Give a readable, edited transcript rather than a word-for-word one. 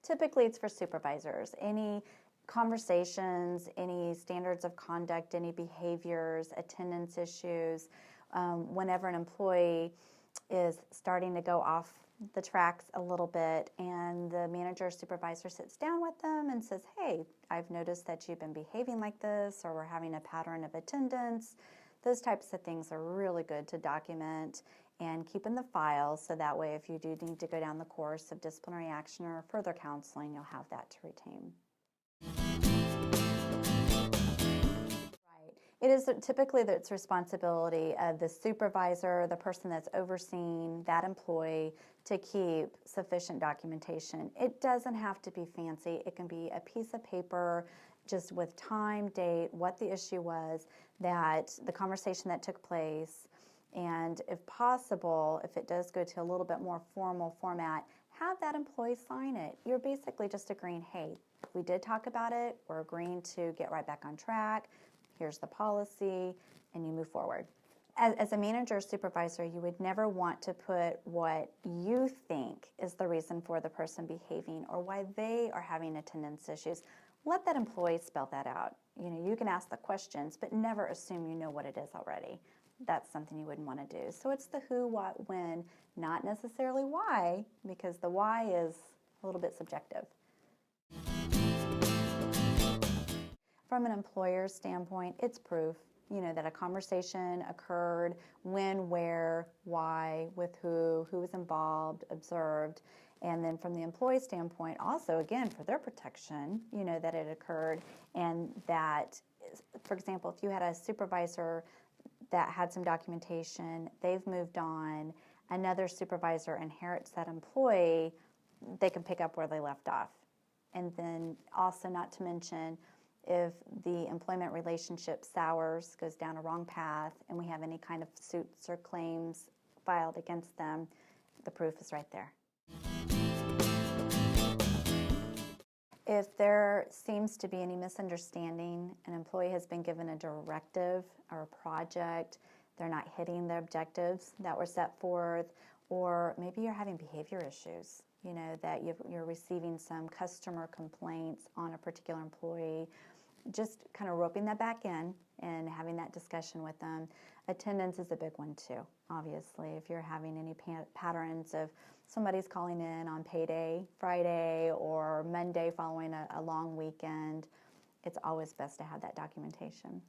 Typically, it's for supervisors. Any conversations, any standards of conduct, any behaviors, attendance issues, whenever an employee is starting to go off the tracks a little bit and the manager or supervisor sits down with them and says, hey, I've noticed that you've been behaving like this, or we're having a pattern of attendance. Those types of things are really good to document and keep in the file, so that way if you do need to go down the course of disciplinary action or further counseling, you'll have that to retain. Right. It is typically its responsibility of the supervisor, the person that's overseeing that employee, to keep sufficient documentation. It doesn't have to be fancy. It can be a piece of paper just with time, date, what the issue was, that the conversation that took place, and if possible, if it does go to a little bit more formal format, have that employee sign it. You're basically just agreeing, hey, we did talk about it, we're agreeing to get right back on track, here's the policy, and you move forward. As a manager or supervisor, you would never want to put what you think is the reason for the person behaving or why they are having attendance issues. Let that employee spell that out. You can ask the questions, but never assume you know what it is already. That's something you wouldn't want to do. So it's the who, what, when, not necessarily why, because the why is a little bit subjective. From an employer's standpoint, it's proof, that a conversation occurred, when, where, why, with who was involved, observed. And then from the employee standpoint, also, again, for their protection, that it occurred, and that, for example, if you had a supervisor that had some documentation, they've moved on, another supervisor inherits that employee, they can pick up where they left off. And then also, not to mention, if the employment relationship sours, goes down a wrong path, and we have any kind of suits or claims filed against them, the proof is right there. If there seems to be any misunderstanding, an employee has been given a directive or a project, they're not hitting the objectives that were set forth, or maybe you're having behavior issues, that you're receiving some customer complaints on a particular employee, just kind of roping that back in and having that discussion with them. Attendance is a big one too, obviously. If you're having any patterns of somebody's calling in on payday Friday or Monday following a long weekend, it's always best to have that documentation.